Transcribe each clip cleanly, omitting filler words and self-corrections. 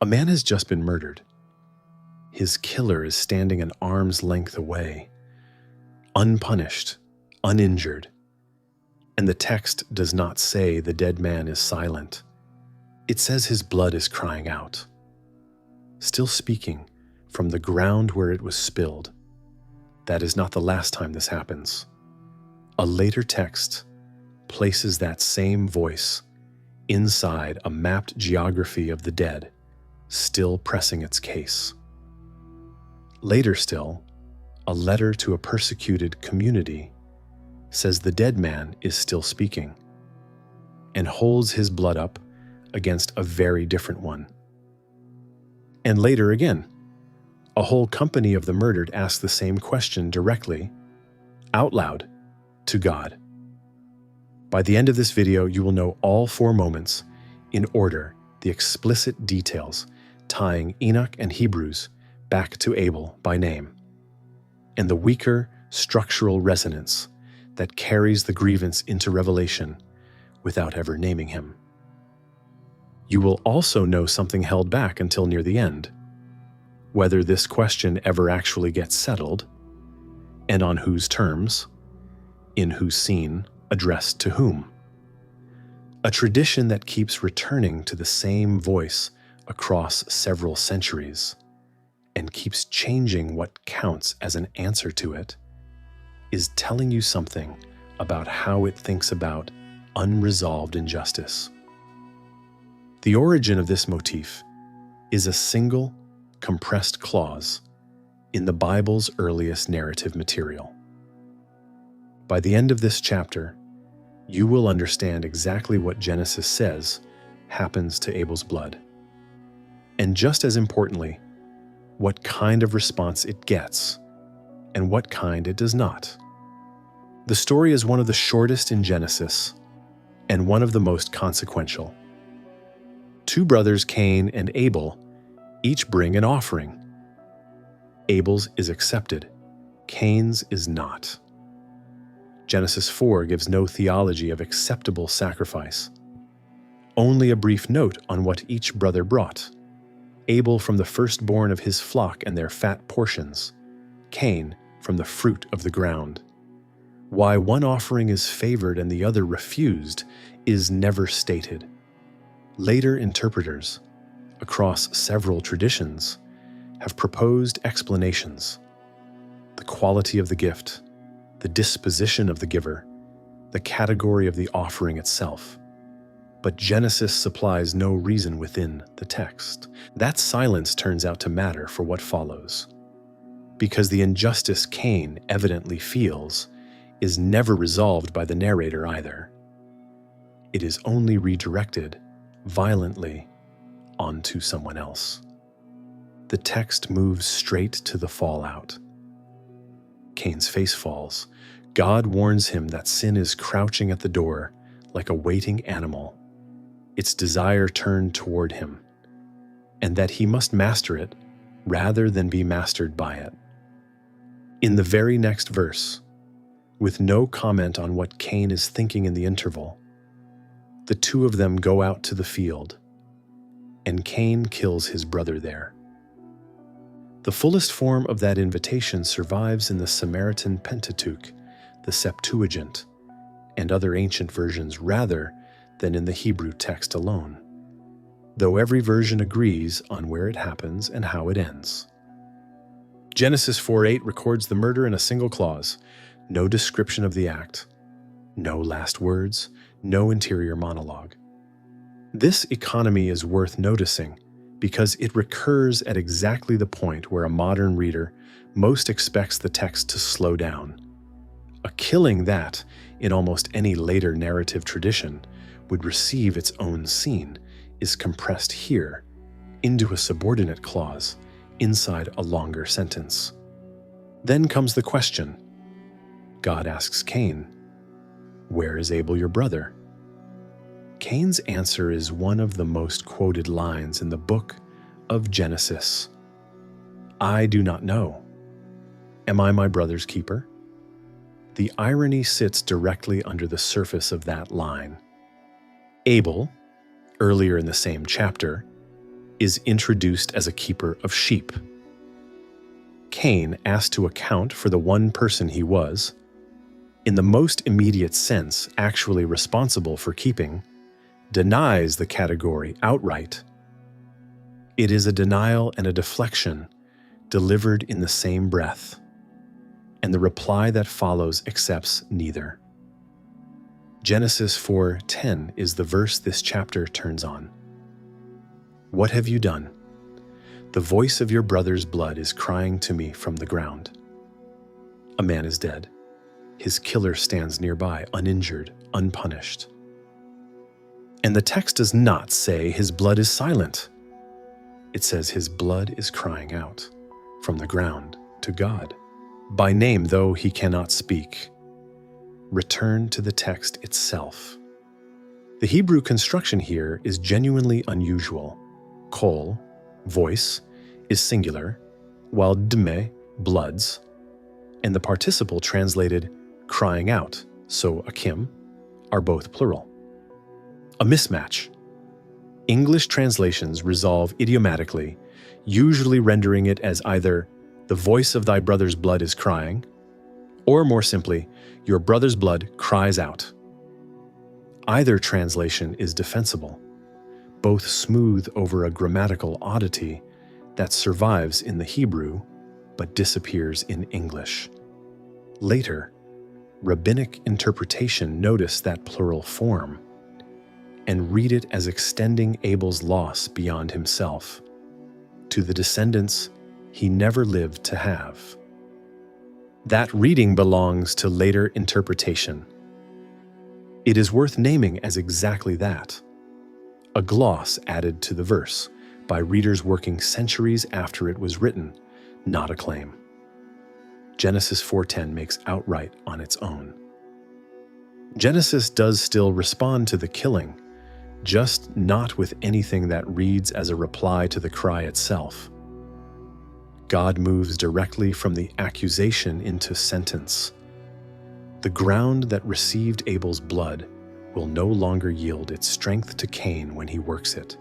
A man has just been murdered. His killer is standing an arm's length away, unpunished, uninjured. And the text does not say the dead man is silent. It says his blood is crying out, still speaking from the ground where it was spilled. That is not the last time this happens. A later text places that same voice inside a mapped geography of the dead, still pressing its case. Later still, a letter to a persecuted community says the dead man is still speaking and holds his blood up against a very different one. And later again, a whole company of the murdered ask the same question directly, out loud, to God. By the end of this video, you will know all 4 moments in order, the explicit details tying Enoch and Hebrews back to Abel by name, and the weaker structural resonance that carries the grievance into Revelation without ever naming him. You will also know something held back until near the end, whether this question ever actually gets settled, and on whose terms, in whose scene, addressed to whom. A tradition that keeps returning to the same voice across several centuries and keeps changing what counts as an answer to it is telling you something about how it thinks about unresolved injustice. The origin of this motif is a single, compressed clause in the Bible's earliest narrative material. By the end of this chapter, you will understand exactly what Genesis says happens to Abel's blood. And just as importantly, what kind of response it gets and what kind it does not. The story is one of the shortest in Genesis and one of the most consequential. 2 brothers, Cain and Abel, each bring an offering. Abel's is accepted, Cain's is not. Genesis 4 gives no theology of acceptable sacrifice, only a brief note on what each brother brought. Abel from the firstborn of his flock and their fat portions, Cain from the fruit of the ground. Why one offering is favored and the other refused is never stated. Later interpreters, across several traditions, have proposed explanations. The quality of the gift, the disposition of the giver, the category of the offering itself. But Genesis supplies no reason within the text. That silence turns out to matter for what follows, because the injustice Cain evidently feels is never resolved by the narrator either. It is only redirected violently onto someone else. The text moves straight to the fallout. Cain's face falls. God warns him that sin is crouching at the door like a waiting animal, its desire turned toward him, and that he must master it rather than be mastered by it. In the very next verse, with no comment on what Cain is thinking in the interval, the 2 of them go out to the field, and Cain kills his brother there. The fullest form of that invitation survives in the Samaritan Pentateuch, the Septuagint, and other ancient versions rather than in the Hebrew text alone, though every version agrees on where it happens and how it ends. Genesis 4:8 records the murder in a single clause, no description of the act, no last words, no interior monologue. This economy is worth noticing because it recurs at exactly the point where a modern reader most expects the text to slow down. A killing that, in almost any later narrative tradition, would receive its own scene is compressed here into a subordinate clause inside a longer sentence. Then comes the question. God asks Cain, "Where is Abel your brother?" Cain's answer is one of the most quoted lines in the book of Genesis. "I do not know. Am I my brother's keeper?" The irony sits directly under the surface of that line. Abel, earlier in the same chapter, is introduced as a keeper of sheep. Cain, asked to account for the one person he was, in the most immediate sense actually responsible for keeping, denies the category outright. It is a denial and a deflection delivered in the same breath, and the reply that follows accepts neither. Genesis 4:10 is the verse this chapter turns on. What have you done? The voice of your brother's blood is crying to me from the ground. A man is dead. His killer stands nearby, uninjured, unpunished. And the text does not say his blood is silent. It says his blood is crying out from the ground to God, by name though he cannot speak. Return to the text itself. The Hebrew construction here is genuinely unusual. Kol, voice, is singular, while dme, bloods, and the participle translated crying out, so akim, are both plural. A mismatch. English translations resolve idiomatically, usually rendering it as either the voice of thy brother's blood is crying, or more simply, your brother's blood cries out. Either translation is defensible, both smooth over a grammatical oddity that survives in the Hebrew but disappears in English. Later, rabbinic interpretation noticed that plural form and read it as extending Abel's loss beyond himself, to the descendants he never lived to have. That reading belongs to later interpretation. It is worth naming as exactly that, a gloss added to the verse by readers working centuries after it was written, not a claim. Genesis 4:10 makes outright on its own. Genesis does still respond to the killing, just not with anything that reads as a reply to the cry itself. God moves directly from the accusation into sentence. The ground that received Abel's blood will no longer yield its strength to Cain when he works it,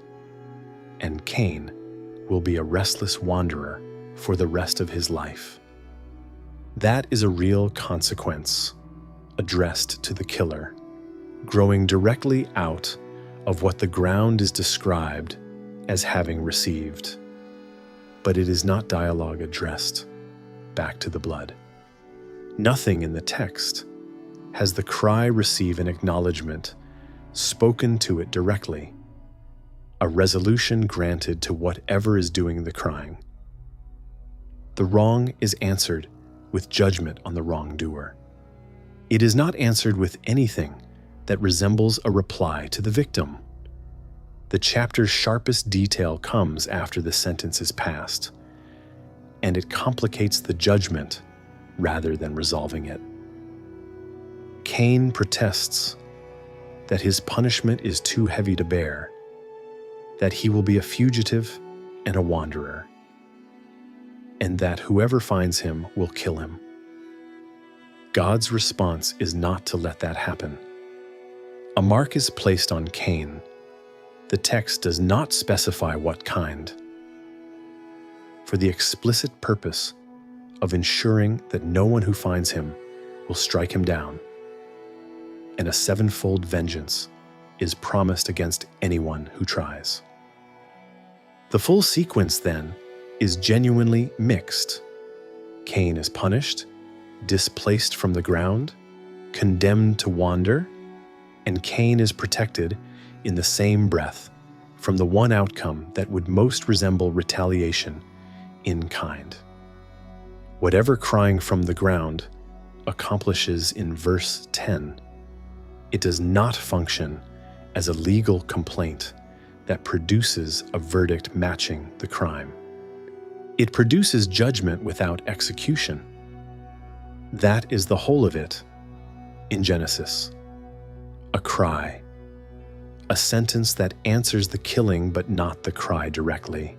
and Cain will be a restless wanderer for the rest of his life. That is a real consequence, addressed to the killer, growing directly out of what the ground is described as having received. But it is not dialogue addressed back to the blood. Nothing in the text has the cry receive an acknowledgement spoken to it directly, a resolution granted to whatever is doing the crying. The wrong is answered with judgment on the wrongdoer. It is not answered with anything that resembles a reply to the victim. The chapter's sharpest detail comes after the sentence is passed, and it complicates the judgment rather than resolving it. Cain protests that his punishment is too heavy to bear, that he will be a fugitive and a wanderer, and that whoever finds him will kill him. God's response is not to let that happen. A mark is placed on Cain. The text does not specify what kind, for the explicit purpose of ensuring that no one who finds him will strike him down, and a sevenfold vengeance is promised against anyone who tries. The full sequence, then, is genuinely mixed. Cain is punished, displaced from the ground, condemned to wander, and Cain is protected in the same breath from the one outcome that would most resemble retaliation in kind. Whatever crying from the ground accomplishes in verse 10, it does not function as a legal complaint that produces a verdict matching the crime. It produces judgment without execution. That is the whole of it in Genesis. A cry, a sentence that answers the killing but not the cry directly,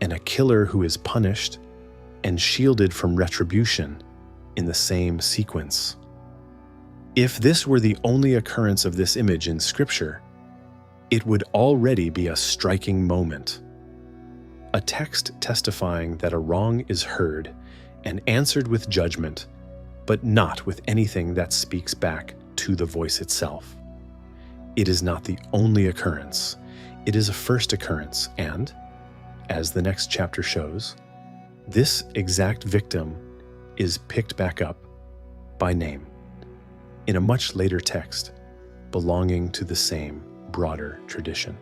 and a killer who is punished and shielded from retribution in the same sequence. If this were the only occurrence of this image in Scripture, it would already be a striking moment. A text testifying that a wrong is heard and answered with judgment, but not with anything that speaks back to the voice itself. It is not the only occurrence. It is a first occurrence, and, as the next chapter shows, this exact victim is picked back up by name in a much later text belonging to the same broader tradition.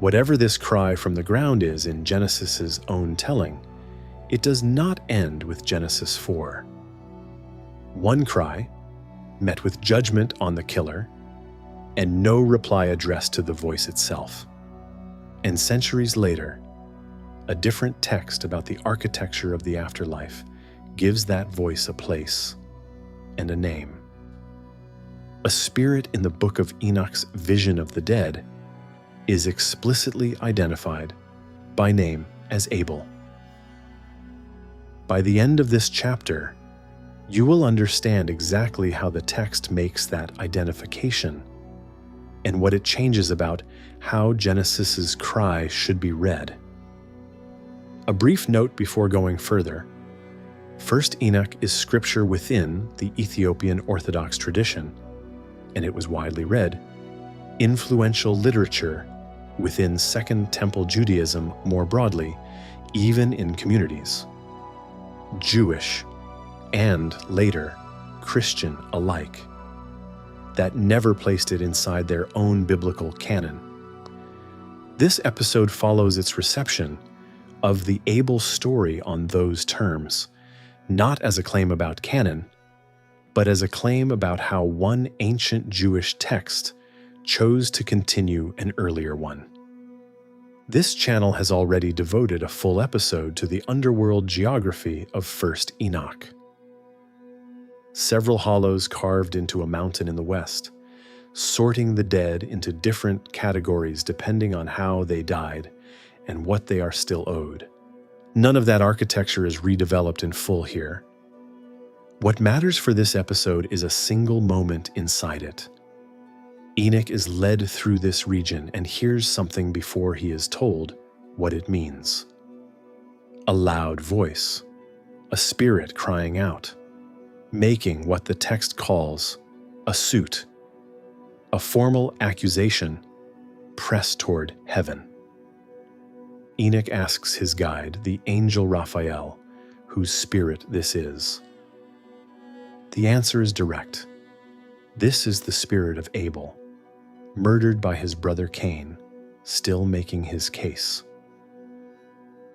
Whatever this cry from the ground is in Genesis's own telling, it does not end with Genesis 4. One cry, met with judgment on the killer, and no reply addressed to the voice itself. And centuries later, a different text about the architecture of the afterlife gives that voice a place and a name. A spirit in the book of Enoch's vision of the dead is explicitly identified by name as Abel. By the end of this chapter, you will understand exactly how the text makes that identification and what it changes about how Genesis's cry should be read. A brief note before going further. First Enoch is scripture within the Ethiopian Orthodox tradition, and it was widely read, influential literature within Second Temple Judaism more broadly, even in communities. Jewish and later Christian alike, that never placed it inside their own biblical canon. This episode follows its reception of the Abel story on those terms, not as a claim about canon, but as a claim about how one ancient Jewish text chose to continue an earlier one. This channel has already devoted a full episode to the underworld geography of First Enoch. Several hollows carved into a mountain in the west, sorting the dead into different categories depending on how they died and what they are still owed. None of that architecture is redeveloped in full here. What matters for this episode is a single moment inside it. Enoch is led through this region and hears something before he is told what it means. A loud voice, a spirit crying out, making what the text calls a suit, a formal accusation pressed toward heaven. Enoch asks his guide, the angel Raphael, whose spirit this is. The answer is direct. This is the spirit of Abel, murdered by his brother Cain, still making his case.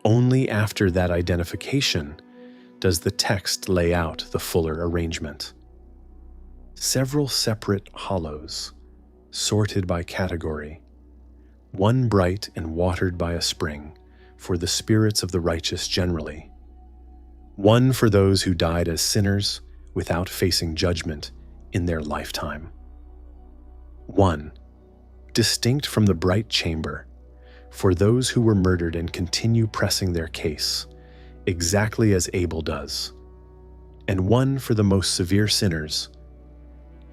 Only after that identification does the text lay out the fuller arrangement. Several separate hollows, sorted by category, one bright and watered by a spring, for the spirits of the righteous generally, one for those who died as sinners without facing judgment in their lifetime. One, distinct from the bright chamber, for those who were murdered and continue pressing their case, exactly as Abel does, and one for the most severe sinners,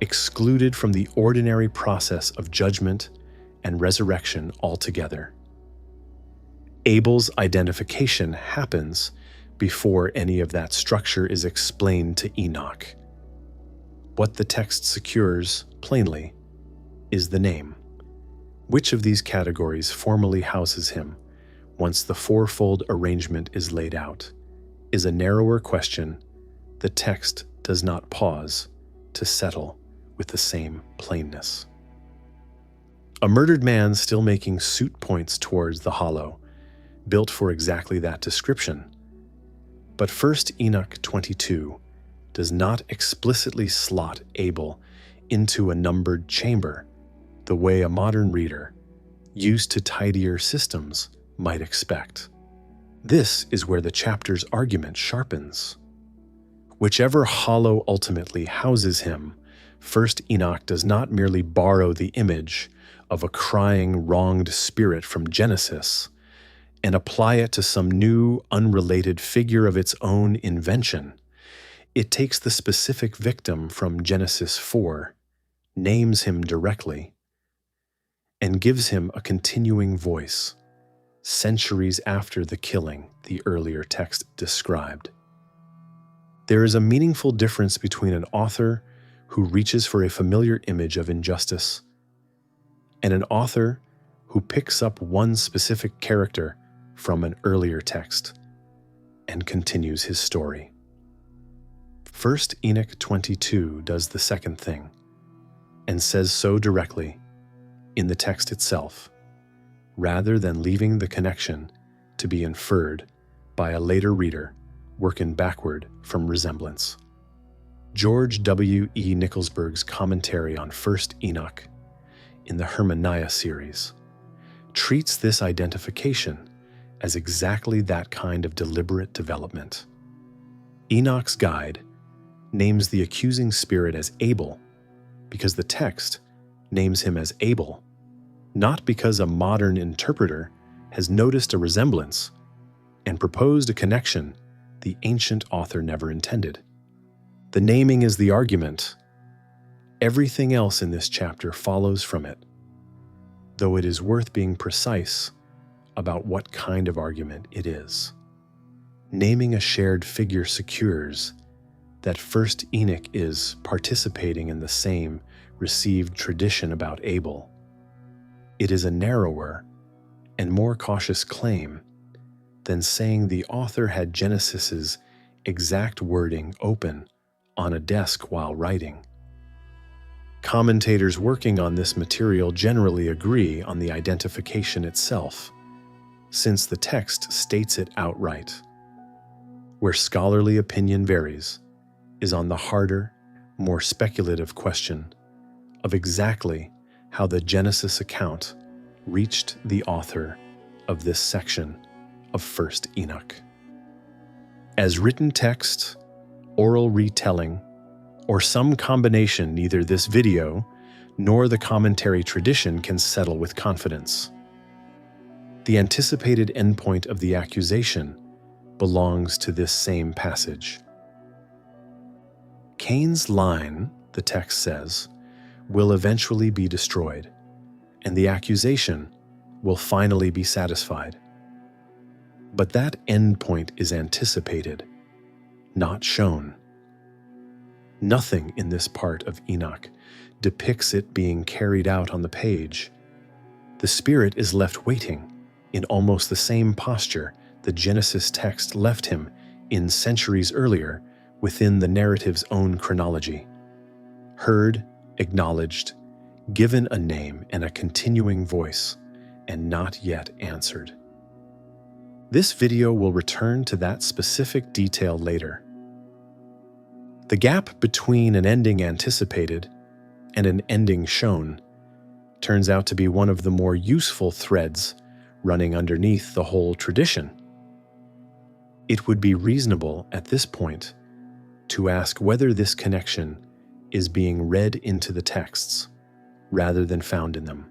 excluded from the ordinary process of judgment and resurrection altogether. Abel's identification happens before any of that structure is explained to Enoch. What the text secures, plainly, is the name. Which of these categories formally houses him once the fourfold arrangement is laid out is a narrower question the text does not pause to settle with the same plainness. A murdered man still making suit points towards the hollow, built for exactly that description. But 1 Enoch 22 does not explicitly slot Abel into a numbered chamber the way a modern reader, used to tidier systems, might expect. This is where the chapter's argument sharpens. Whichever hollow ultimately houses him, 1 Enoch does not merely borrow the image of a crying, wronged spirit from Genesis and apply it to some new, unrelated figure of its own invention. It takes the specific victim from Genesis 4, names him directly, and gives him a continuing voice, centuries after the killing the earlier text described. There is a meaningful difference between an author who reaches for a familiar image of injustice and an author who picks up one specific character from an earlier text and continues his story. 1 Enoch 22 does the second thing and says so directly in the text itself, rather than leaving the connection to be inferred by a later reader working backward from resemblance. George W. E. Nicholsburg's commentary on 1 Enoch in the Hermetica series treats this identification as exactly that kind of deliberate development. Enoch's guide names the accusing spirit as Abel because the text names him as Abel, not because a modern interpreter has noticed a resemblance and proposed a connection the ancient author never intended. The naming is the argument. Everything else in this chapter follows from it, though it is worth being precise about what kind of argument it is. Naming a shared figure secures that 1 Enoch is participating in the same received tradition about Abel. It is a narrower and more cautious claim than saying the author had Genesis's exact wording open on a desk while writing. Commentators working on this material generally agree on the identification itself, since the text states it outright. Where scholarly opinion varies is on the harder, more speculative question of exactly how the Genesis account reached the author of this section of 1 Enoch. As written text, oral retelling, or some combination, neither this video nor the commentary tradition can settle with confidence. The anticipated endpoint of the accusation belongs to this same passage. Cain's line, the text says, will eventually be destroyed, and the accusation will finally be satisfied. But that endpoint is anticipated, not shown. Nothing in this part of Enoch depicts it being carried out on the page. The spirit is left waiting in almost the same posture the Genesis text left him in centuries earlier within the narrative's own chronology. Heard, acknowledged, given a name and a continuing voice, and not yet answered. This video will return to that specific detail later. The gap between an ending anticipated and an ending shown turns out to be one of the more useful threads running underneath the whole tradition. It would be reasonable at this point to ask whether this connection is being read into the texts rather than found in them.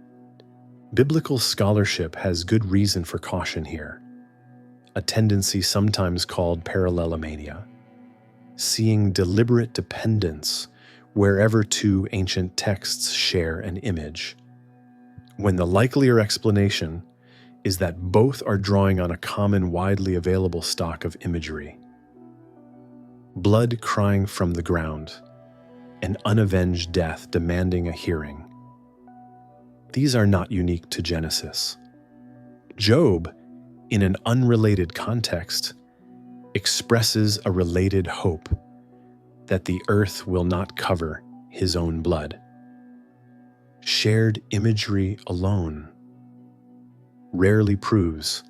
Biblical scholarship has good reason for caution here, a tendency sometimes called parallelomania, seeing deliberate dependence wherever two ancient texts share an image, when the likelier explanation is that both are drawing on a common widely available stock of imagery. Blood crying from the ground, an unavenged death demanding a hearing. These are not unique to Genesis. Job, in an unrelated context, expresses a related hope that the earth will not cover his own blood. Shared imagery alone rarely proves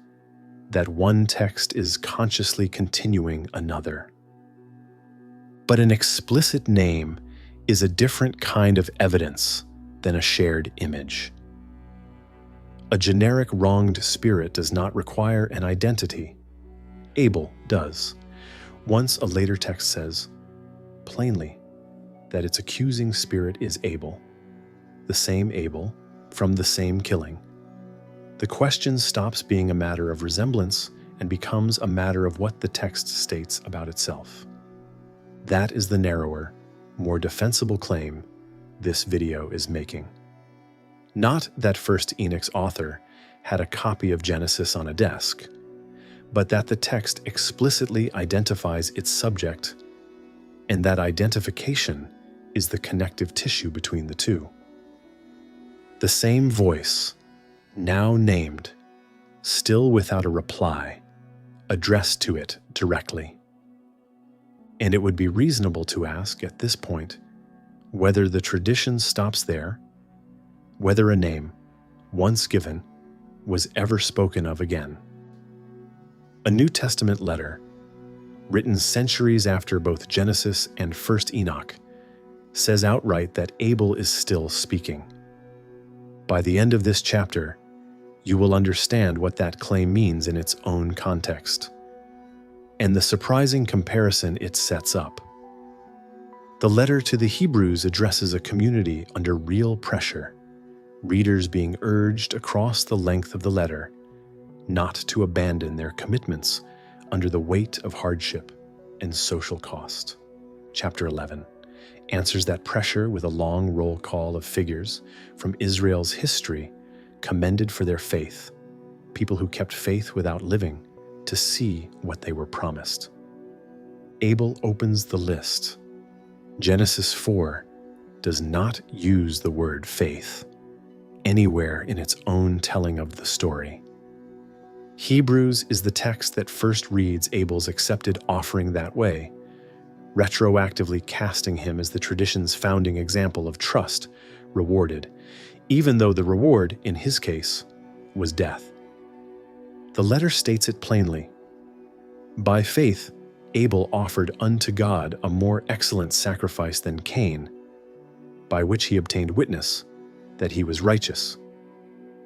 that one text is consciously continuing another. But an explicit name is a different kind of evidence than a shared image. A generic wronged spirit does not require an identity. Abel does. Once a later text says, plainly, that its accusing spirit is Abel, the same Abel from the same killing. The question stops being a matter of resemblance and becomes a matter of what the text states about itself. That is the narrower, more defensible claim this video is making. Not that first Enoch's author had a copy of Genesis on a desk, but that the text explicitly identifies its subject, and that identification is the connective tissue between the two. The same voice, now named, still without a reply, addressed to it directly. And it would be reasonable to ask at this point whether the tradition stops there, whether a name, once given, was ever spoken of again. A New Testament letter, written centuries after both Genesis and 1st Enoch, says outright that Abel is still speaking. By the end of this chapter, you will understand what that claim means in its own context, and the surprising comparison it sets up. The letter to the Hebrews addresses a community under real pressure, readers being urged across the length of the letter not to abandon their commitments under the weight of hardship and social cost. Chapter 11 answers that pressure with a long roll call of figures from Israel's history commended for their faith, people who kept faith without living to see what they were promised. Abel opens the list. Genesis 4 does not use the word faith anywhere in its own telling of the story. Hebrews is the text that first reads Abel's accepted offering that way, retroactively casting him as the tradition's founding example of trust rewarded, even though the reward, in his case, was death. The letter states it plainly. By faith, Abel offered unto God a more excellent sacrifice than Cain, by which he obtained witness that he was righteous,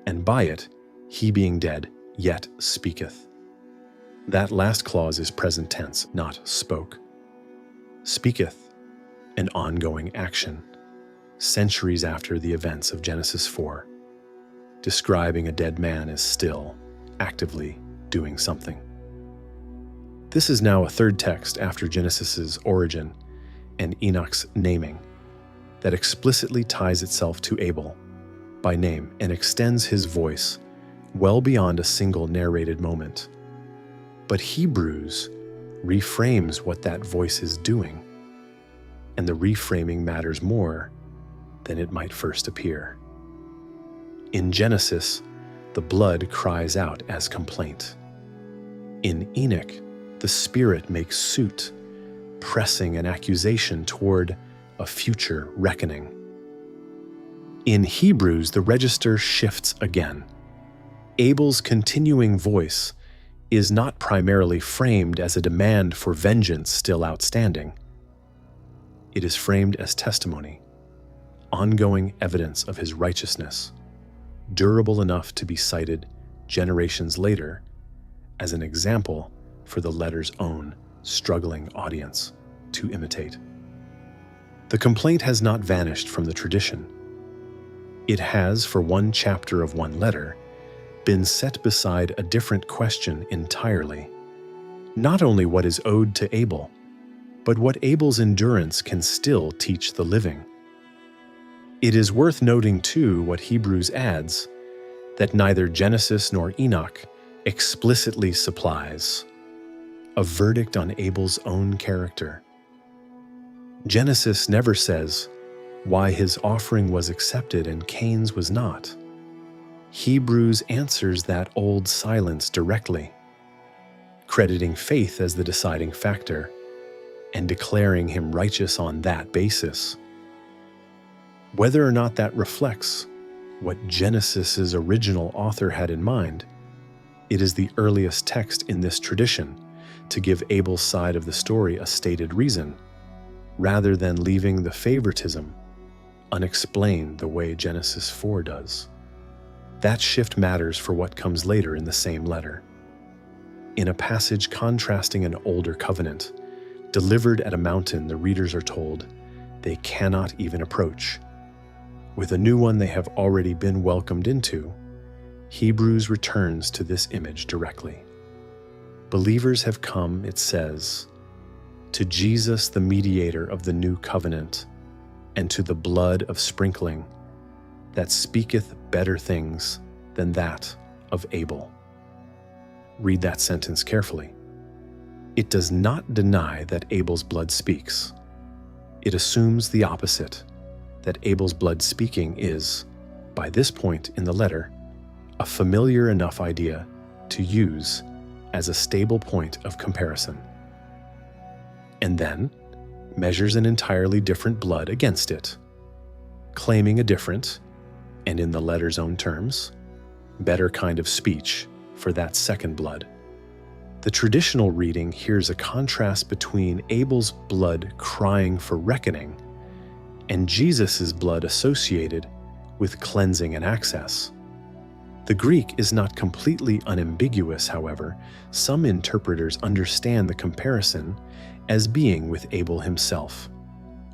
and by it, he being dead, yet speaketh. That last clause is present tense, not spoke. Speaketh, an ongoing action, centuries after the events of Genesis 4, describing a dead man as still, actively doing something. This is now a third text after Genesis's origin and Enoch's naming that explicitly ties itself to Abel by name and extends his voice well beyond a single narrated moment. But Hebrews reframes what that voice is doing, and the reframing matters more than it might first appear. In Genesis, the blood cries out as complaint. In Enoch, the spirit makes suit, pressing an accusation toward a future reckoning. In Hebrews, the register shifts again. Abel's continuing voice is not primarily framed as a demand for vengeance still outstanding. It is framed as testimony, ongoing evidence of his righteousness, durable enough to be cited generations later as an example for the letter's own struggling audience to imitate. The complaint has not vanished from the tradition. It has, for one chapter of one letter, been set beside a different question entirely. Not only what is owed to Abel, but what Abel's endurance can still teach the living. It is worth noting, too, what Hebrews adds, that neither Genesis nor Enoch explicitly supplies a verdict on Abel's own character. Genesis never says why his offering was accepted and Cain's was not. Hebrews answers that old silence directly, crediting faith as the deciding factor and declaring him righteous on that basis. Whether or not that reflects what Genesis's original author had in mind, it is the earliest text in this tradition to give Abel's side of the story a stated reason, rather than leaving the favoritism unexplained the way Genesis 4 does. That shift matters for what comes later in the same letter. In a passage contrasting an older covenant, delivered at a mountain, the readers are told they cannot even approach. With a new one they have already been welcomed into, Hebrews returns to this image directly. Believers have come, it says, to Jesus, the mediator of the new covenant, and to the blood of sprinkling, that speaketh better things than that of Abel. Read that sentence carefully. It does not deny that Abel's blood speaks. It assumes the opposite, that Abel's blood speaking is, by this point in the letter, a familiar enough idea to use as a stable point of comparison. And then measures an entirely different blood against it, claiming a different, and in the letter's own terms, better kind of speech for that second blood. The traditional reading hears a contrast between Abel's blood crying for reckoning and Jesus' blood associated with cleansing and access. The Greek is not completely unambiguous, however. Some interpreters understand the comparison as being with Abel himself,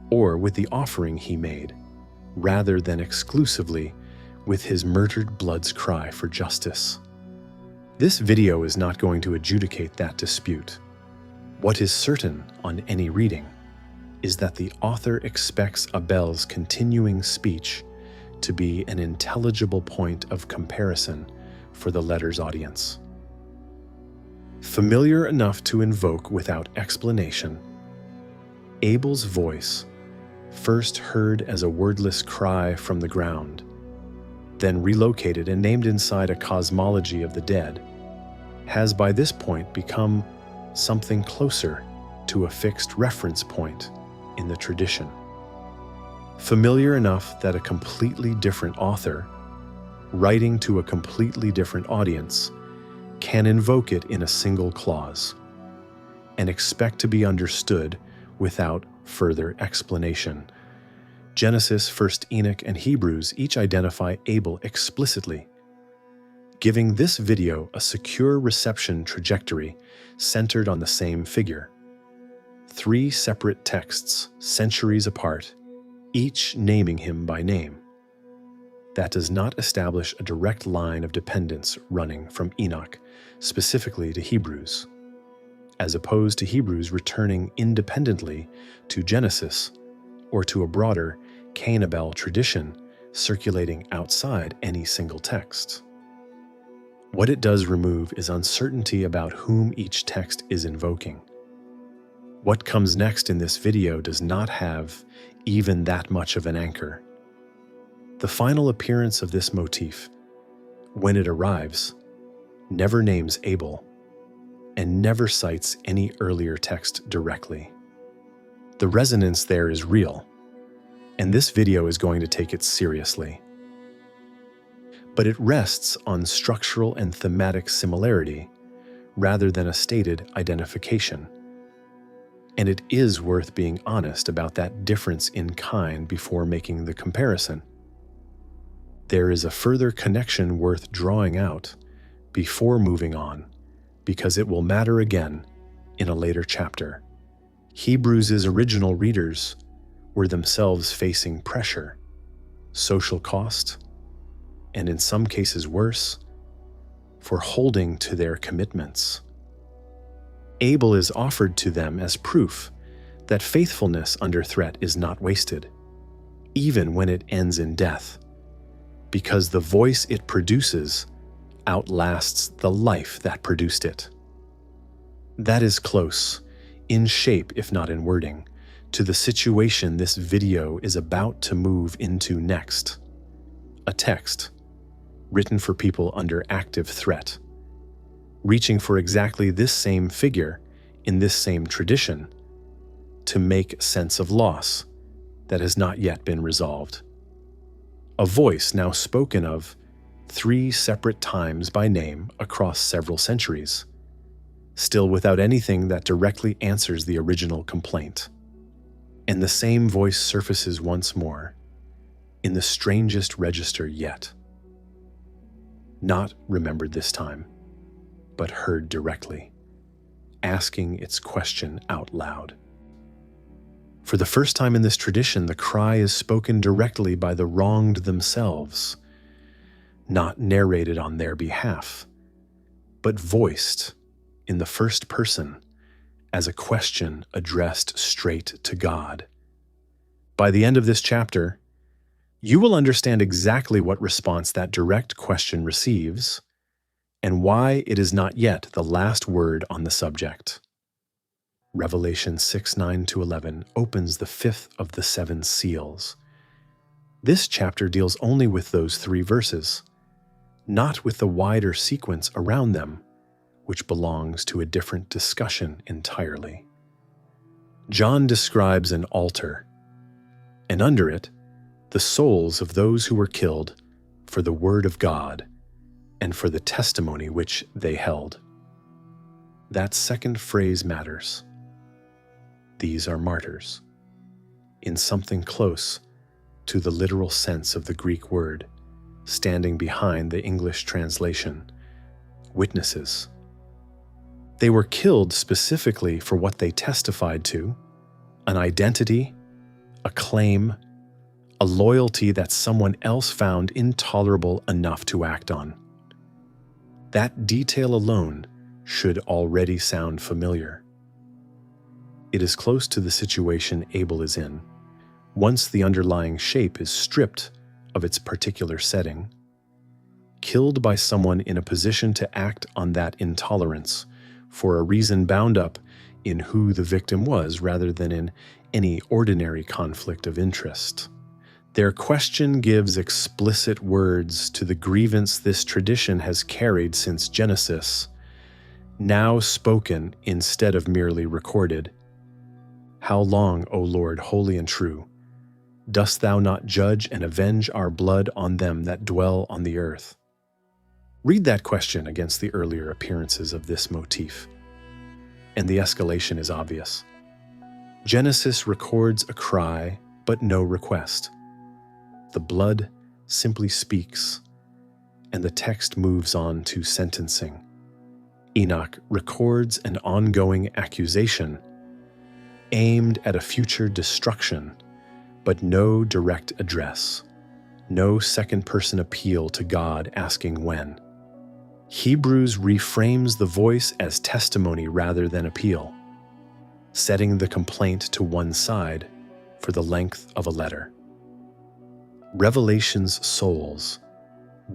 or with the offering he made, rather than exclusively with his murdered blood's cry for justice. This video is not going to adjudicate that dispute. What is certain on any reading is that the author expects Abel's continuing speech to be an intelligible point of comparison for the letter's audience. Familiar enough to invoke without explanation, Abel's voice, first heard as a wordless cry from the ground, then relocated and named inside a cosmology of the dead, has by this point become something closer to a fixed reference point in the tradition. Familiar enough that a completely different author, writing to a completely different audience, can invoke it in a single clause and expect to be understood without further explanation. Genesis, 1 Enoch, and Hebrews each identify Abel explicitly, giving this video a secure reception trajectory centered on the same figure. 3 separate texts, centuries apart, each naming him by name. That does not establish a direct line of dependence running from Enoch specifically to Hebrews, as opposed to Hebrews returning independently to Genesis or to a broader Cain-Abel tradition circulating outside any single text. What it does remove is uncertainty about whom each text is invoking. What comes next in this video does not have even that much of an anchor. The final appearance of this motif, when it arrives, never names Abel and never cites any earlier text directly. The resonance there is real, and this video is going to take it seriously. But it rests on structural and thematic similarity rather than a stated identification. And it is worth being honest about that difference in kind before making the comparison. There is a further connection worth drawing out before moving on, because it will matter again in a later chapter. Hebrews' original readers were themselves facing pressure, social cost, and in some cases worse, for holding to their commitments. Abel is offered to them as proof that faithfulness under threat is not wasted, even when it ends in death, because the voice it produces outlasts the life that produced it. That is close, in shape if not in wording, to the situation this video is about to move into next. A text written for people under active threat, reaching for exactly this same figure in this same tradition to make sense of loss that has not yet been resolved. A voice now spoken of 3 separate times by name across several centuries, still without anything that directly answers the original complaint. And the same voice surfaces once more, in the strangest register yet. Not remembered this time, but heard directly, asking its question out loud. For the first time in this tradition, the cry is spoken directly by the wronged themselves, not narrated on their behalf, but voiced in the first person as a question addressed straight to God. By the end of this chapter, You will understand exactly what response that direct question receives and why it is not yet the last word on the subject. Revelation 6:9-11 opens the fifth of the seven seals. This chapter deals only with those 3 verses, not with the wider sequence around them, which belongs to a different discussion entirely. John describes an altar, and under it, the souls of those who were killed for the word of God and for the testimony which they held. That second phrase matters. These are martyrs, in something close to the literal sense of the Greek word, standing behind the English translation, witnesses. They were killed specifically for what they testified to, an identity, a claim, a loyalty that someone else found intolerable enough to act on. That detail alone should already sound familiar. It is close to the situation Abel is in, once the underlying shape is stripped of its particular setting, killed by someone in a position to act on that intolerance for a reason bound up in who the victim was rather than in any ordinary conflict of interest. Their question gives explicit words to the grievance this tradition has carried since Genesis, now spoken instead of merely recorded. How long, O Lord, holy and true, dost thou not judge and avenge our blood on them that dwell on the earth? Read that question against the earlier appearances of this motif, and the escalation is obvious. Genesis records a cry, but no request. The blood simply speaks, and the text moves on to sentencing. Enoch records an ongoing accusation aimed at a future destruction, but no direct address, no second-person appeal to God asking when. Hebrews reframes the voice as testimony rather than appeal, setting the complaint to one side for the length of a letter. Revelation's souls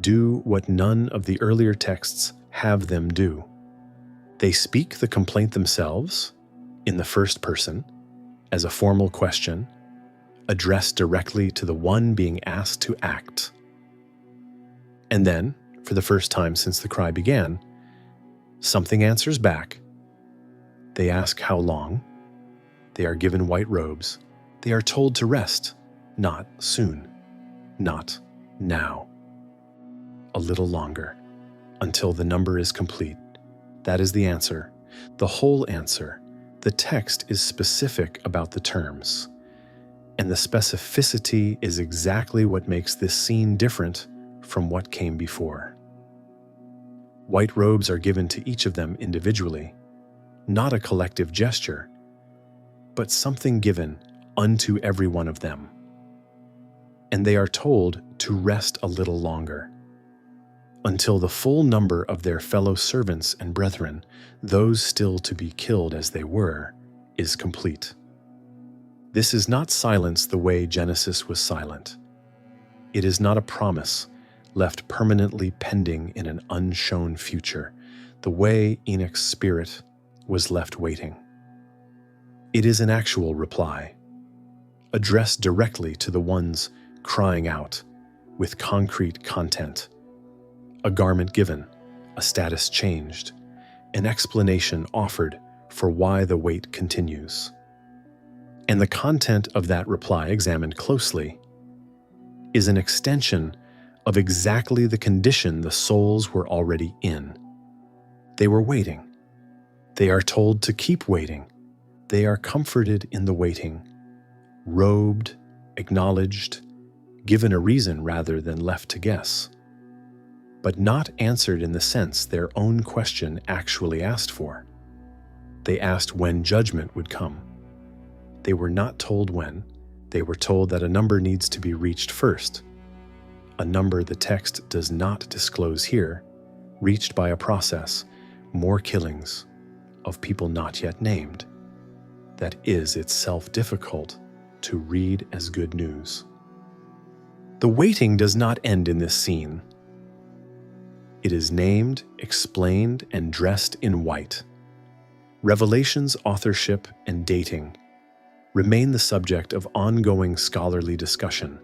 do what none of the earlier texts have them do. They speak the complaint themselves, in the first person, as a formal question, addressed directly to the one being asked to act. And then, for the first time since the cry began, something answers back. They ask how long. They are given white robes. They are told to rest, not soon, not now. A little longer, until the number is complete. That is the answer, the whole answer. The text is specific about the terms, and the specificity is exactly what makes this scene different from what came before. White robes are given to each of them individually, not a collective gesture, but something given unto every one of them. And they are told to rest a little longer, until the full number of their fellow servants and brethren, those still to be killed as they were, is complete. This is not silence the way Genesis was silent. It is not a promise left permanently pending in an unshown future, the way Enoch's spirit was left waiting. It is an actual reply, addressed directly to the ones crying out, with concrete content. A garment given, a status changed, an explanation offered for why the wait continues. And the content of that reply, examined closely, is an extension of exactly the condition the souls were already in. They were waiting. They are told to keep waiting. They are comforted in the waiting, robed, acknowledged, given a reason rather than left to guess, but not answered in the sense their own question actually asked for. They asked when judgment would come. They were not told when. They were told that a number needs to be reached first, a number the text does not disclose here, reached by a process, more killings of people not yet named, that is itself difficult to read as good news. The waiting does not end in this scene. It is named, explained, and dressed in white. Revelation's authorship and dating remain the subject of ongoing scholarly discussion,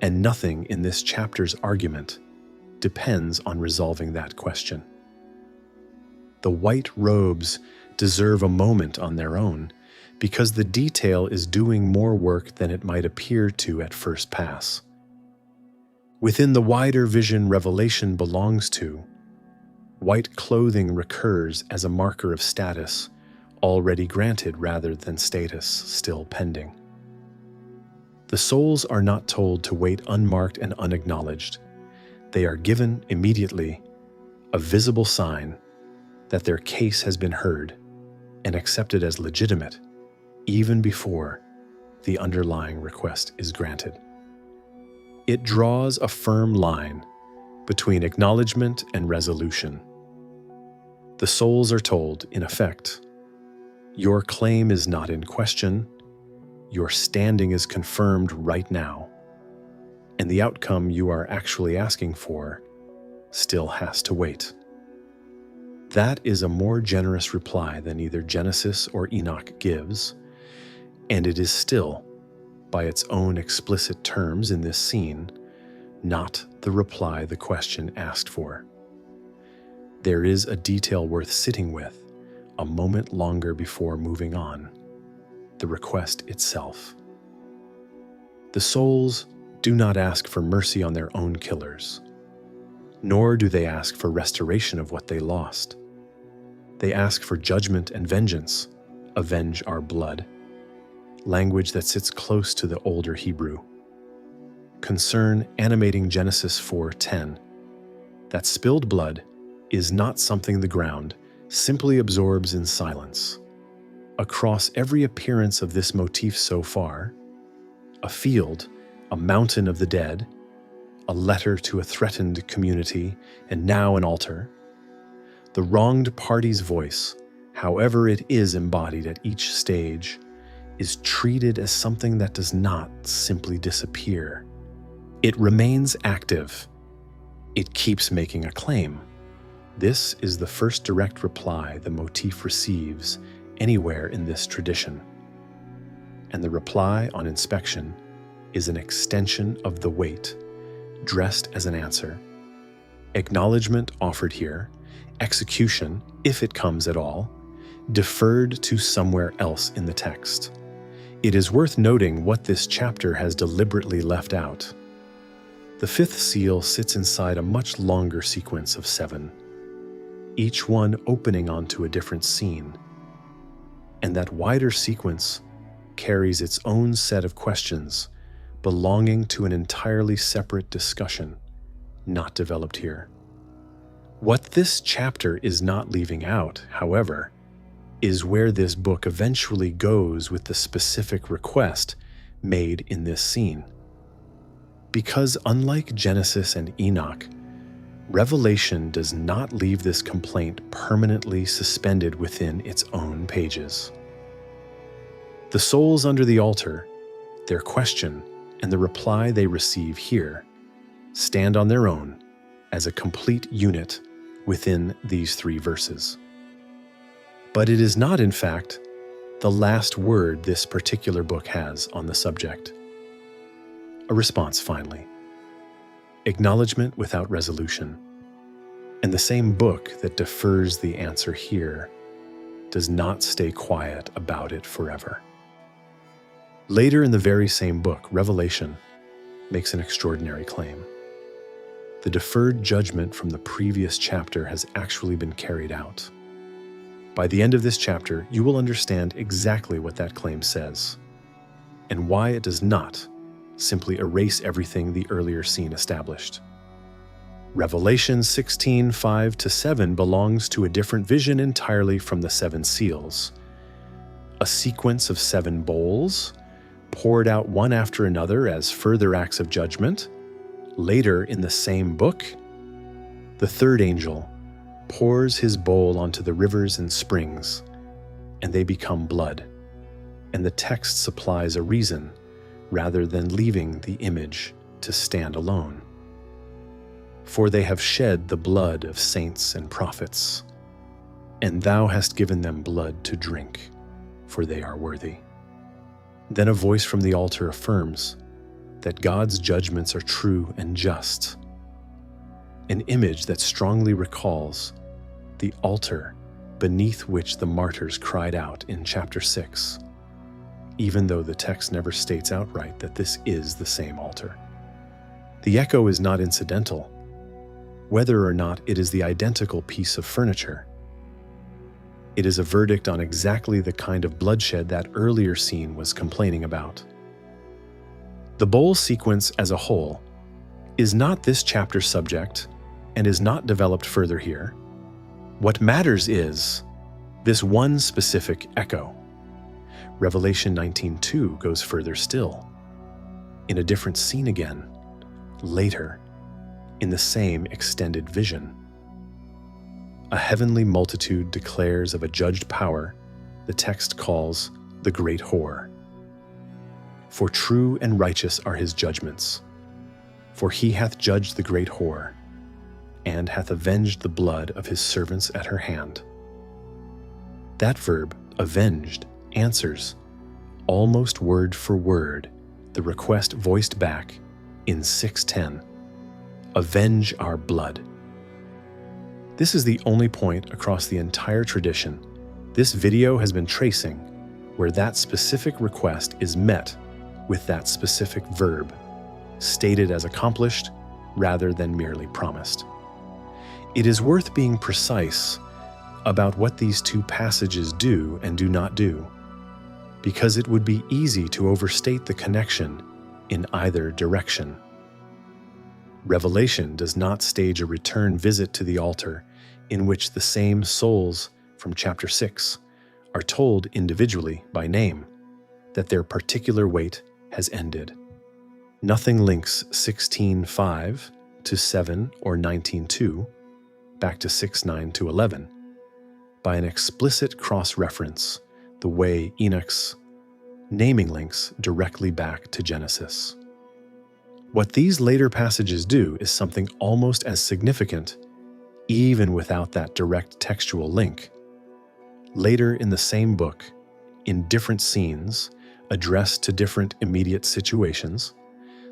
and nothing in this chapter's argument depends on resolving that question. The white robes deserve a moment on their own because the detail is doing more work than it might appear to at first pass. Within the wider vision Revelation belongs to, white clothing recurs as a marker of status already granted rather than status still pending. The souls are not told to wait unmarked and unacknowledged. They are given immediately a visible sign that their case has been heard and accepted as legitimate even before the underlying request is granted. It draws a firm line between acknowledgement and resolution. The souls are told, in effect, your claim is not in question, your standing is confirmed right now, and the outcome you are actually asking for still has to wait. That is a more generous reply than either Genesis or Enoch gives, and it is still, by its own explicit terms in this scene, not the reply the question asked for. There is a detail worth sitting with a moment longer before moving on, the request itself. The souls do not ask for mercy on their own killers, nor do they ask for restoration of what they lost. They ask for judgment and vengeance, avenge our blood, language that sits close to the older Hebrew. Concern animating Genesis 4:10, that spilled blood is not something the ground simply absorbs in silence. Across every appearance of this motif so far, a field, a mountain of the dead, a letter to a threatened community, and now an altar, the wronged party's voice, however it is embodied at each stage, is treated as something that does not simply disappear. It remains active. It keeps making a claim. This is the first direct reply the motif receives anywhere in this tradition. And the reply on inspection is an extension of the wait, dressed as an answer. Acknowledgement offered here, execution, if it comes at all, deferred to somewhere else in the text. It is worth noting what this chapter has deliberately left out. The fifth seal sits inside a much longer sequence of 7, each one opening onto a different scene. And that wider sequence carries its own set of questions belonging to an entirely separate discussion, not developed here. What this chapter is not leaving out, however, is where this book eventually goes with the specific request made in this scene. Because unlike Genesis and Enoch, Revelation does not leave this complaint permanently suspended within its own pages. The souls under the altar, their question, and the reply they receive here stand on their own as a complete unit within these 3 verses. But it is not, in fact, the last word this particular book has on the subject. A response, finally. Acknowledgement without resolution. And the same book that defers the answer here does not stay quiet about it forever. Later in the very same book, Revelation makes an extraordinary claim. The deferred judgment from the previous chapter has actually been carried out. By the end of this chapter, you will understand exactly what that claim says, and why it does not simply erase everything the earlier scene established. Revelation 16:5-7 belongs to a different vision entirely from the 7 seals. A sequence of 7 bowls, poured out one after another as further acts of judgment. Later in the same book, the third angel pours his bowl onto the rivers and springs, and they become blood, and the text supplies a reason rather than leaving the image to stand alone. For they have shed the blood of saints and prophets, and thou hast given them blood to drink, for they are worthy. Then a voice from the altar affirms that God's judgments are true and just, an image that strongly recalls the altar beneath which the martyrs cried out in chapter 6, even though the text never states outright that this is the same altar. The echo is not incidental, whether or not it is the identical piece of furniture. It is a verdict on exactly the kind of bloodshed that earlier scene was complaining about. The bowl sequence as a whole is not this chapter's subject and is not developed further here. What matters is this one specific echo. Revelation 19:2 goes further still, in a different scene again, later, in the same extended vision. A heavenly multitude declares of a judged power the text calls the great whore. For true and righteous are his judgments, for he hath judged the great whore, and hath avenged the blood of his servants at her hand. That verb, avenged, answers, almost word for word, the request voiced back in 6:10, avenge our blood. This is the only point across the entire tradition this video has been tracing where that specific request is met with that specific verb, stated as accomplished rather than merely promised. It is worth being precise about what these two passages do and do not do, because it would be easy to overstate the connection in either direction. Revelation does not stage a return visit to the altar in which the same souls from chapter 6 are told individually by name that their particular wait has ended. Nothing links 16:5 to 7 or 19:2 back to 6:9 to 11 by an explicit cross-reference, the way Enoch's naming links directly back to Genesis. What these later passages do is something almost as significant, even without that direct textual link. Later in the same book, in different scenes, addressed to different immediate situations,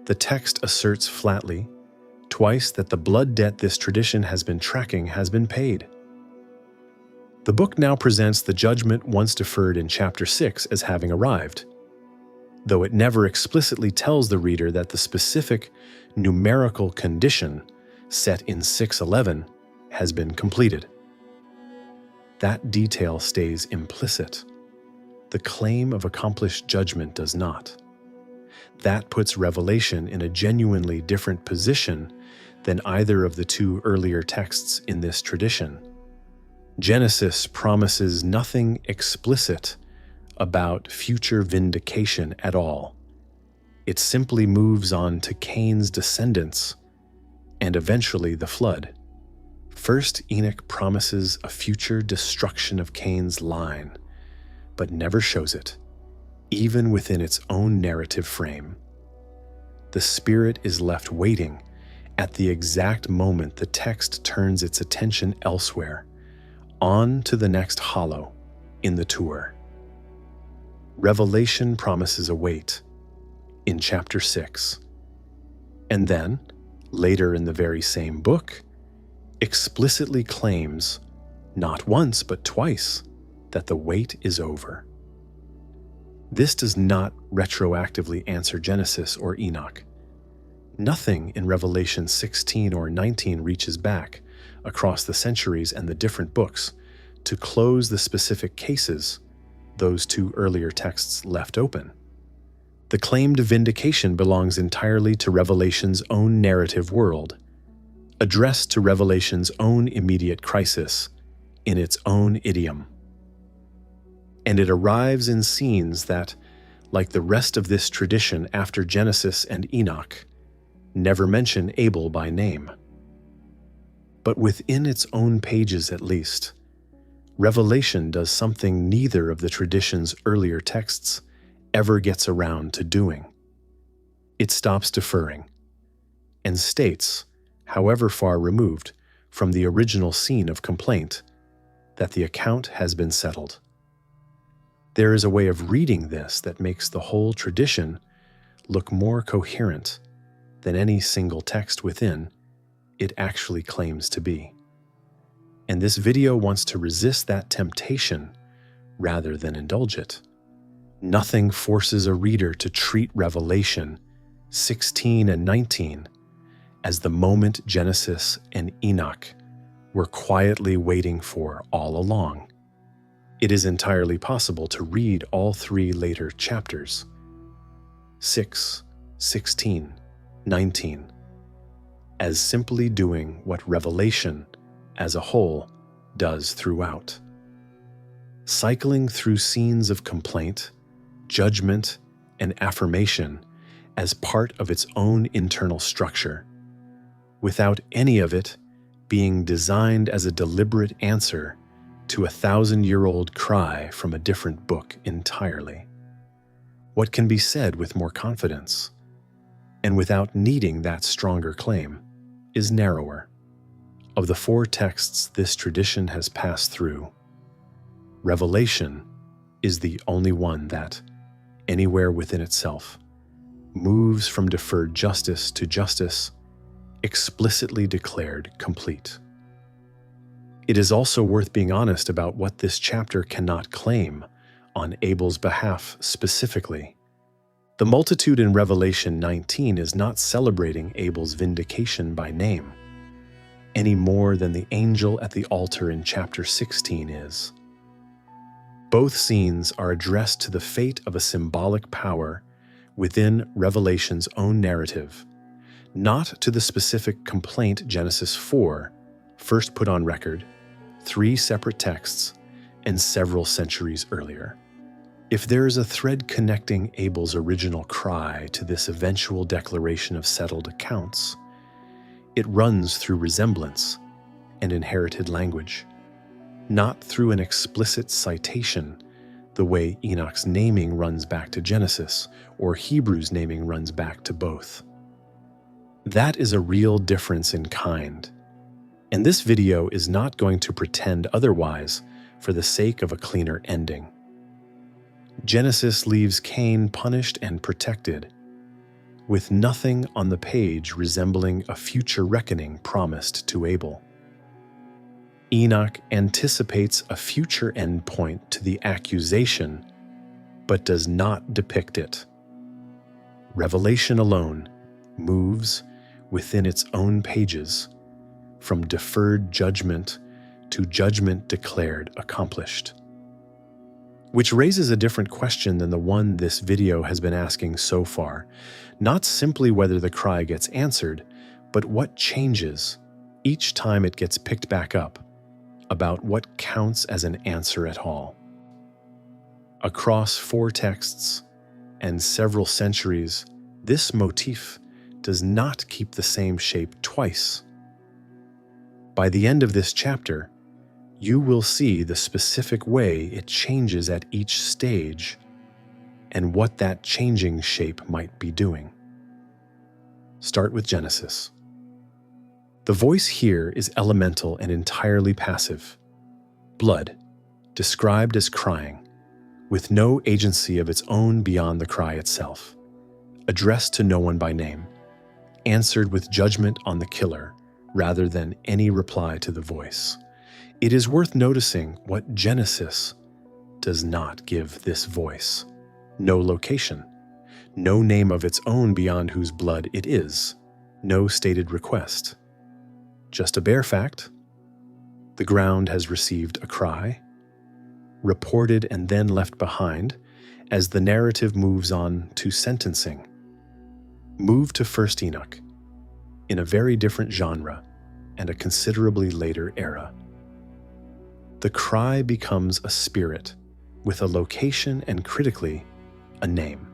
the text asserts flatly, twice, that the blood debt this tradition has been tracking has been paid. The book now presents the judgment once deferred in chapter 6 as having arrived, though it never explicitly tells the reader that the specific numerical condition set in 6:11 has been completed. That detail stays implicit. The claim of accomplished judgment does not. That puts Revelation in a genuinely different position than either of the two earlier texts in this tradition. Genesis promises nothing explicit about future vindication at all. It simply moves on to Cain's descendants and eventually the flood. First, Enoch promises a future destruction of Cain's line, but never shows it, even within its own narrative frame. The Spirit is left waiting at the exact moment the text turns its attention elsewhere, on to the next hollow in the tour. Revelation promises a wait in chapter 6, and then, later in the very same book, explicitly claims, not once but twice, that the wait is over. This does not retroactively answer Genesis or Enoch. Nothing in Revelation 16 or 19 reaches back across the centuries and the different books to close the specific cases those two earlier texts left open. The claimed vindication belongs entirely to Revelation's own narrative world, addressed to Revelation's own immediate crisis in its own idiom. And it arrives in scenes that, like the rest of this tradition after Genesis and Enoch, never mention Abel by name. But within its own pages at least, Revelation does something neither of the tradition's earlier texts ever gets around to doing. It stops deferring, and states, however far removed from the original scene of complaint, that the account has been settled. There is a way of reading this that makes the whole tradition look more coherent than any single text within it actually claims to be. And this video wants to resist that temptation rather than indulge it. Nothing forces a reader to treat Revelation 16 and 19 as the moment Genesis and Enoch were quietly waiting for all along. It is entirely possible to read all three later chapters, 6, 16, 19, as simply doing what Revelation as a whole does throughout. Cycling through scenes of complaint, judgment, and affirmation as part of its own internal structure, without any of it being designed as a deliberate answer to a 1,000-year-old cry from a different book entirely. What can be said with more confidence, and without needing that stronger claim, is narrower. Of the four texts this tradition has passed through, Revelation is the only one that, anywhere within itself, moves from deferred justice to justice explicitly declared complete. It is also worth being honest about what this chapter cannot claim on Abel's behalf specifically. The multitude in Revelation 19 is not celebrating Abel's vindication by name, any more than the angel at the altar in chapter 16 is. Both scenes are addressed to the fate of a symbolic power within Revelation's own narrative, not to the specific complaint Genesis 4 first put on record 3 separate texts and several centuries earlier. If there is a thread connecting Abel's original cry to this eventual declaration of settled accounts, it runs through resemblance and inherited language, not through an explicit citation, the way Enoch's naming runs back to Genesis or Hebrews' naming runs back to both. That is a real difference in kind, and this video is not going to pretend otherwise for the sake of a cleaner ending. Genesis leaves Cain punished and protected, with nothing on the page resembling a future reckoning promised to Abel. Enoch anticipates a future endpoint to the accusation, but does not depict it. Revelation alone moves within its own pages from deferred judgment to judgment declared accomplished. Which raises a different question than the one this video has been asking so far. Not simply whether the cry gets answered, but what changes each time it gets picked back up about what counts as an answer at all. Across 4 texts and several centuries, this motif does not keep the same shape twice. By the end of this chapter, you will see the specific way it changes at each stage and what that changing shape might be doing. Start with Genesis. The voice here is elemental and entirely passive. Blood, described as crying, with no agency of its own beyond the cry itself, addressed to no one by name, answered with judgment on the killer rather than any reply to the voice. It is worth noticing what Genesis does not give this voice. No location, no name of its own beyond whose blood it is, no stated request. Just a bare fact: the ground has received a cry, reported and then left behind as the narrative moves on to sentencing. Move to 1st Enoch, in a very different genre and a considerably later era. The cry becomes a spirit with a location and, critically, a name.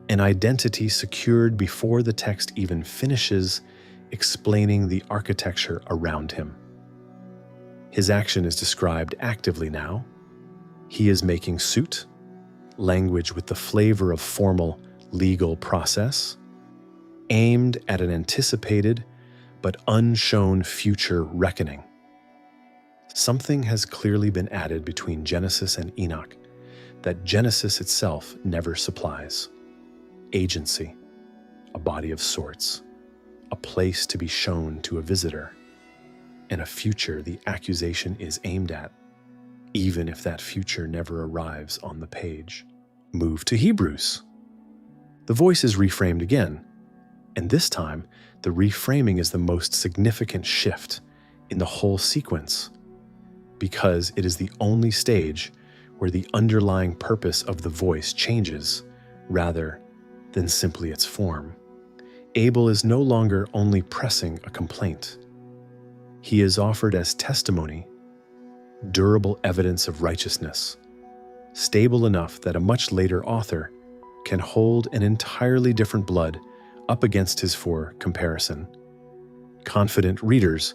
An identity secured before the text even finishes explaining the architecture around him. His action is described actively now. He is making suit, language with the flavor of formal legal process. aimed at an anticipated but unshown future reckoning. Something has clearly been added between Genesis and Enoch that Genesis itself never supplies: agency, a body of sorts, a place to be shown to a visitor, and a future the accusation is aimed at, even if that future never arrives on the page. Move to Hebrews. The voice is reframed again, and this time the reframing is the most significant shift in the whole sequence, because it is the only stage where the underlying purpose of the voice changes rather than simply its form. Abel is no longer only pressing a complaint. He is offered as testimony, durable evidence of righteousness, stable enough that a much later author can hold an entirely different blood up against his for comparison. Confident readers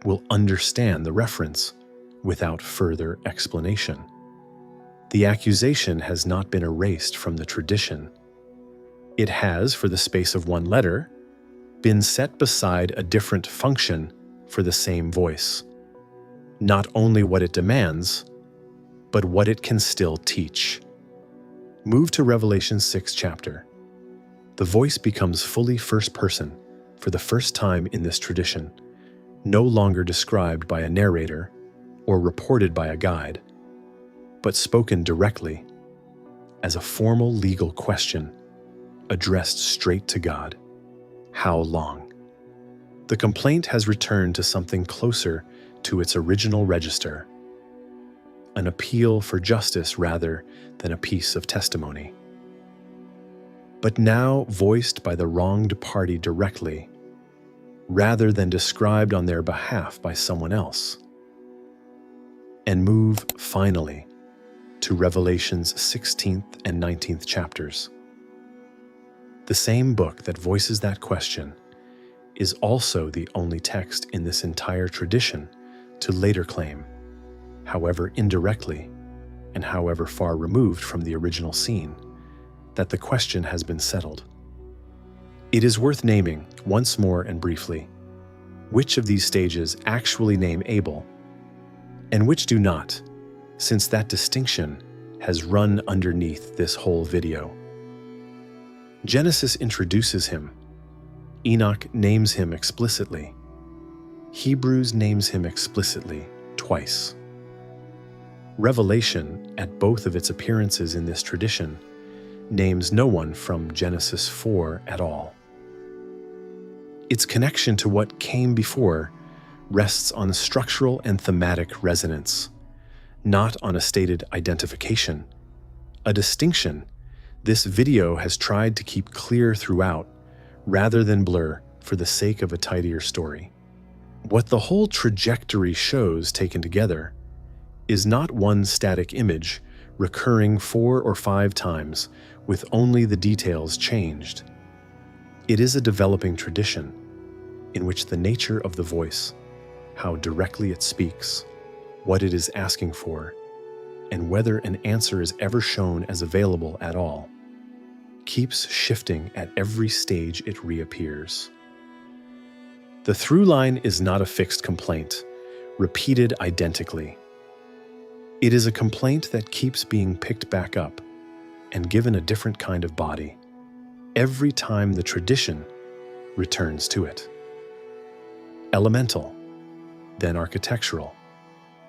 will understand the reference without further explanation. The accusation has not been erased from the tradition. It has, for the space of one letter, been set beside a different function for the same voice. Not only what it demands, but what it can still teach. Move to Revelation 6 chapter. The voice becomes fully first person for the first time in this tradition, no longer described by a narrator or reported by a guide, but spoken directly as a formal legal question addressed straight to God. How long? The complaint has returned to something closer to its original register, an appeal for justice rather than a piece of testimony. But now voiced by the wronged party directly, rather than described on their behalf by someone else. And move, finally, to Revelation's 16th and 19th chapters. The same book that voices that question is also the only text in this entire tradition to later claim, however indirectly and however far removed from the original scene, that the question has been settled. It is worth naming, once more and briefly, which of these stages actually name Abel and which do not, since that distinction has run underneath this whole video. Genesis introduces him. Enoch names him explicitly. Hebrews names him explicitly twice. Revelation, at both of its appearances in this tradition, names no one from Genesis 4 at all. Its connection to what came before rests on structural and thematic resonance, not on a stated identification, a distinction this video has tried to keep clear throughout rather than blur for the sake of a tidier story. What the whole trajectory shows taken together is not one static image recurring 4 or 5 times with only the details changed. It is a developing tradition in which the nature of the voice, how directly it speaks, what it is asking for, and whether an answer is ever shown as available at all, keeps shifting at every stage it reappears. The through line is not a fixed complaint, repeated identically. It is a complaint that keeps being picked back up and given a different kind of body every time the tradition returns to it. Elemental, then architectural,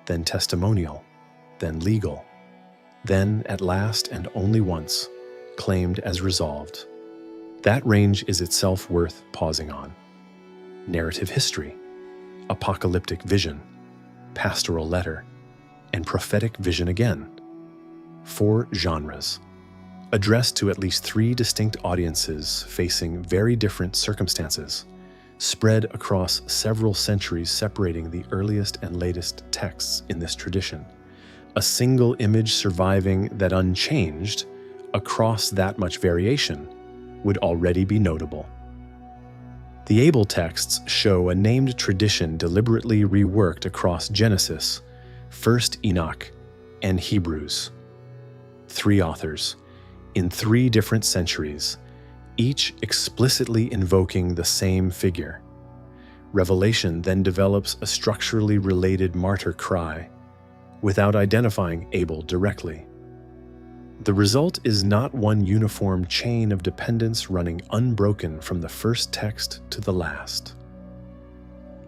then testimonial, then legal, then at last and only once claimed as resolved. That range is itself worth pausing on. Narrative history, apocalyptic vision, pastoral letter, and prophetic vision again. 4 genres, addressed to at least 3 distinct audiences facing very different circumstances, spread across several centuries separating the earliest and latest texts in this tradition. A single image surviving that unchanged across that much variation would already be notable. The Abel texts show a named tradition deliberately reworked across Genesis, 1st Enoch, and Hebrews. 3 authors, in 3 different centuries, each explicitly invoking the same figure. Revelation then develops a structurally related martyr cry, without identifying Abel directly. The result is not one uniform chain of dependence running unbroken from the first text to the last.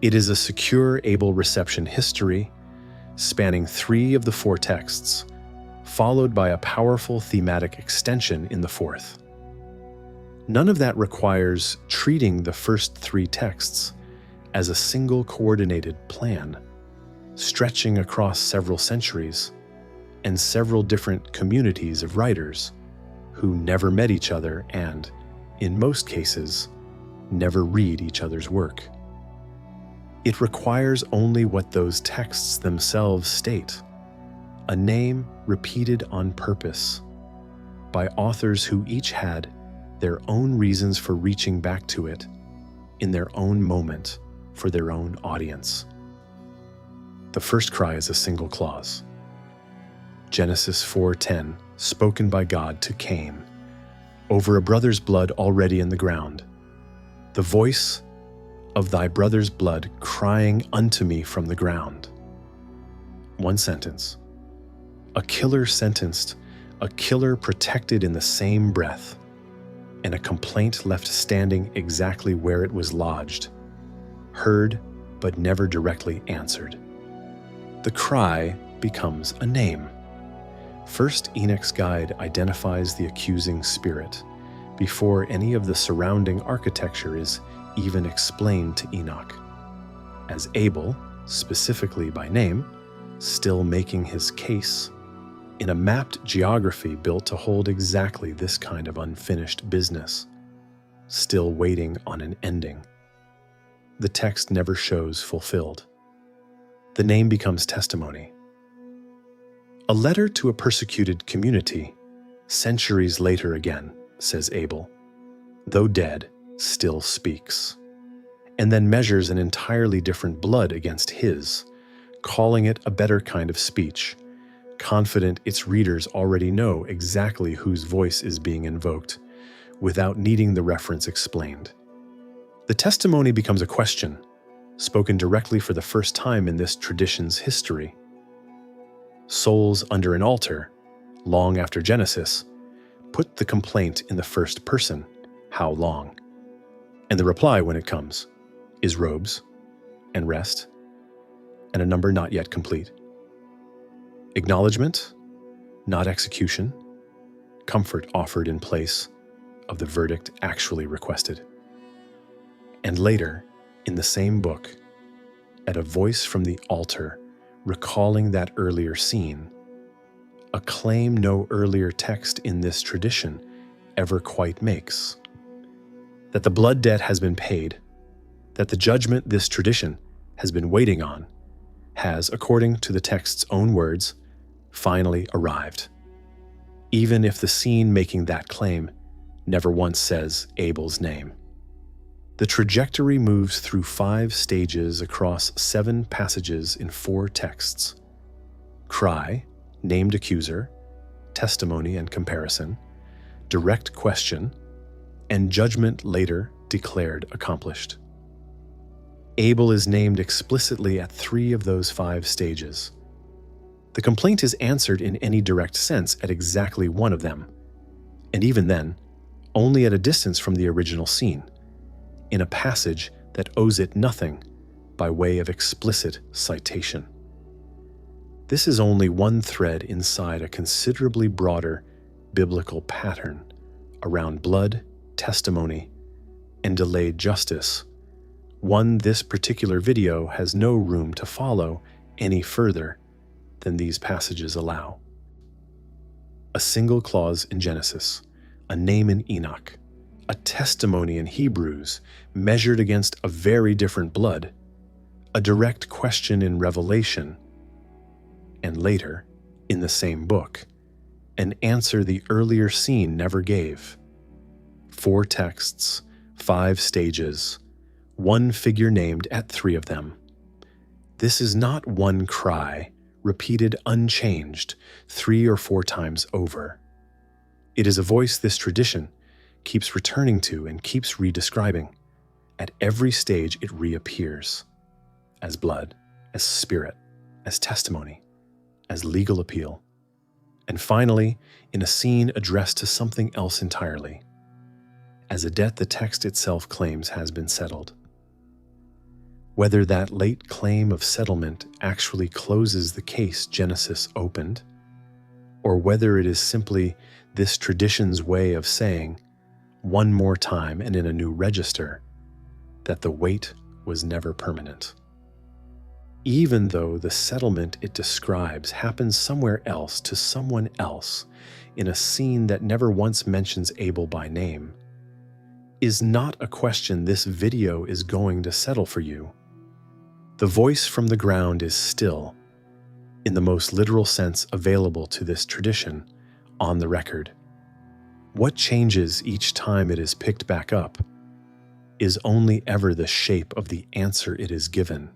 It is a secure Abel reception history, spanning 3 of the 4 texts, followed by a powerful thematic extension in the 4th. None of that requires treating the first 3 texts as a single coordinated plan, stretching across several centuries and several different communities of writers who never met each other and, in most cases, never read each other's work. It requires only what those texts themselves state, a name repeated on purpose by authors who each had their own reasons for reaching back to it in their own moment for their own audience. The first cry is a single clause. Genesis 4:10, spoken by God to Cain, over a brother's blood already in the ground. The voice of thy brother's blood crying unto me from the ground. One sentence. A killer sentenced, a killer protected in the same breath, and a complaint left standing exactly where it was lodged, heard but never directly answered. The cry becomes a name. First, Enoch's guide identifies the accusing spirit before any of the surrounding architecture is even explained to Enoch, as Abel, specifically by name, still making his case in a mapped geography built to hold exactly this kind of unfinished business, still waiting on an ending. The text never shows fulfilled. The name becomes testimony. A letter to a persecuted community, centuries later again, says Abel, though dead, still speaks, and then measures an entirely different blood against his, calling it a better kind of speech, confident its readers already know exactly whose voice is being invoked, without needing the reference explained. The testimony becomes a question, spoken directly for the first time in this tradition's history. Souls under an altar, long after Genesis, put the complaint in the first person, how long? And the reply, when it comes, is robes and rest and a number not yet complete. Acknowledgement, not execution, comfort offered in place of the verdict actually requested. And later, in the same book, at a voice from the altar recalling that earlier scene, a claim no earlier text in this tradition ever quite makes. That the blood debt has been paid, that the judgment this tradition has been waiting on has, according to the text's own words, finally arrived, even if the scene making that claim never once says Abel's name. The trajectory moves through 5 stages across 7 passages in 4 texts. Cry, named accuser, testimony and comparison, direct question, and judgment later declared accomplished. Abel is named explicitly at 3 of those 5 stages. The complaint is answered in any direct sense at exactly 1 of them, and even then, only at a distance from the original scene, in a passage that owes it nothing by way of explicit citation. This is only one thread inside a considerably broader biblical pattern around blood, testimony, and delayed justice, one this particular video has no room to follow any further than these passages allow. A single clause in Genesis, a name in Enoch, a testimony in Hebrews measured against a very different blood, a direct question in Revelation, and later, in the same book, an answer the earlier scene never gave. 4 texts, 5 stages, 1 figure named at 3 of them. This is not one cry, repeated unchanged 3 or 4 times over. It is a voice this tradition keeps returning to and keeps redescribing. At every stage, it reappears as blood, as spirit, as testimony, as legal appeal, and finally, in a scene addressed to something else entirely, as a debt the text itself claims has been settled. Whether that late claim of settlement actually closes the case Genesis opened, or whether it is simply this tradition's way of saying, one more time and in a new register, that the wait was never permanent. Even though the settlement it describes happens somewhere else to someone else in a scene that never once mentions Abel by name, is not a question this video is going to settle for you. The voice from the ground is still, in the most literal sense available to this tradition, on the record. What changes each time it is picked back up is only ever the shape of the answer it is given.